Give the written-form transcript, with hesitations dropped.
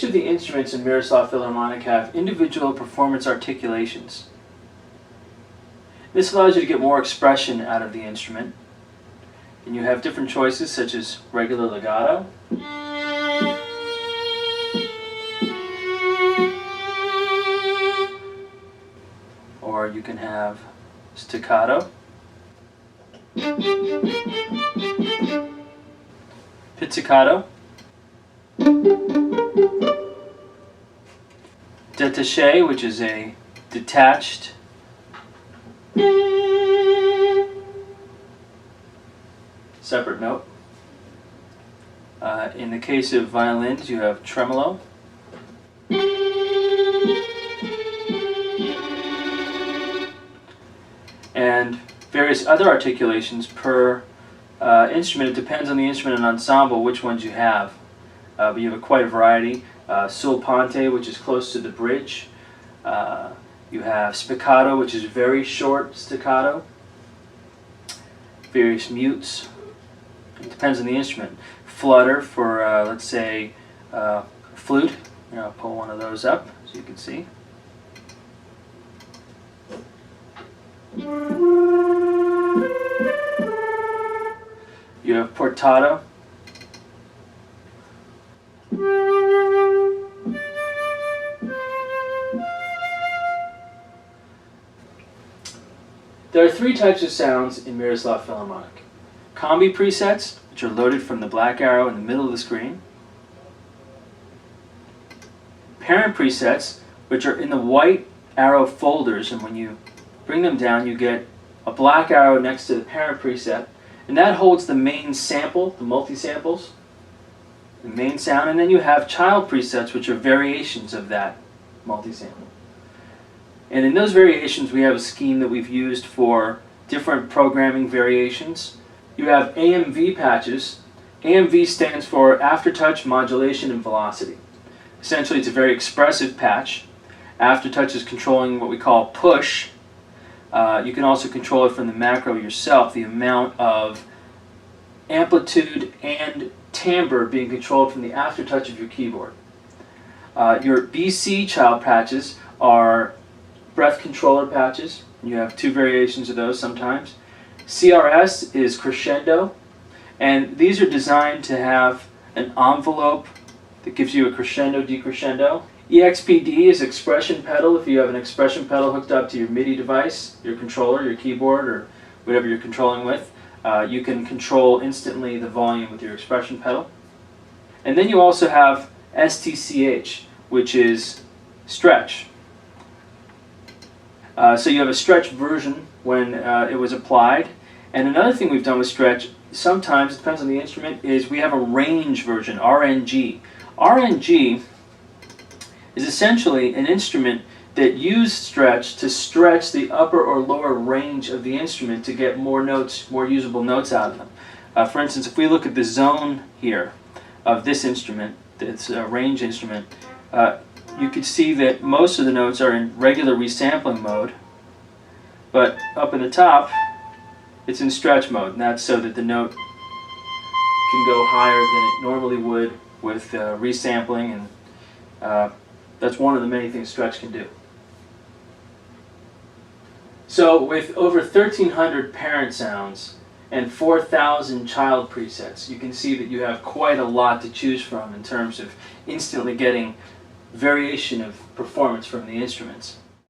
of the instruments in Miroslav Philharmonic have individual performance articulations. This allows you to get more expression out of the instrument. And you have different choices such as regular legato, or you can have staccato, pizzicato, détaché, which is a detached separate note. In the case of violins, you have tremolo, and various other articulations per instrument. It depends on the instrument and ensemble which ones you have. But you have quite a variety. Sul ponte, which is close to the bridge. You have spiccato, which is very short staccato. Various mutes. It depends on the instrument. Flutter for, let's say, flute. I'll pull one of those up so you can see. You have portato. There are three types of sounds in Miroslav Philharmonic. Combi presets, which are loaded from the black arrow in the middle of the screen. Parent presets, which are in the white arrow folders, and when you bring them down you get a black arrow next to the parent preset, and that holds the main sample, the multi-samples, the main sound, and then you have child presets, which are variations of that multi-sample. And in those variations we have a scheme that we've used for different programming variations. You have AMV patches. AMV stands for Aftertouch, Modulation, and Velocity. Essentially it's a very expressive patch. Aftertouch is controlling what we call push. You can also control it from the macro yourself, the amount of amplitude and timbre being controlled from the aftertouch of your keyboard. Your BC child patches are breath controller patches. You have two variations of those sometimes. CRS is crescendo, and these are designed to have an envelope that gives you a crescendo, decrescendo. EXPD is expression pedal. If you have an expression pedal hooked up to your MIDI device, your controller, your keyboard, or whatever you're controlling with, you can control instantly the volume with your expression pedal. And then you also have STCH, which is stretch. So you have a stretch version when it was applied. And another thing we've done with stretch, sometimes, it depends on the instrument, is we have a range version, RNG. RNG is essentially an instrument that uses stretch to stretch the upper or lower range of the instrument to get more notes, more usable notes out of them. For instance, if we look at the zone here of this instrument, it's a range instrument, you could see that most of the notes are in regular resampling mode, but up in the top it's in stretch mode, and that's so that the note can go higher than it normally would with resampling, and that's one of the many things stretch can do. So with over 1,300 parent sounds and 4,000 child presets, you can see that you have quite a lot to choose from in terms of instantly getting variation of performance from the instruments.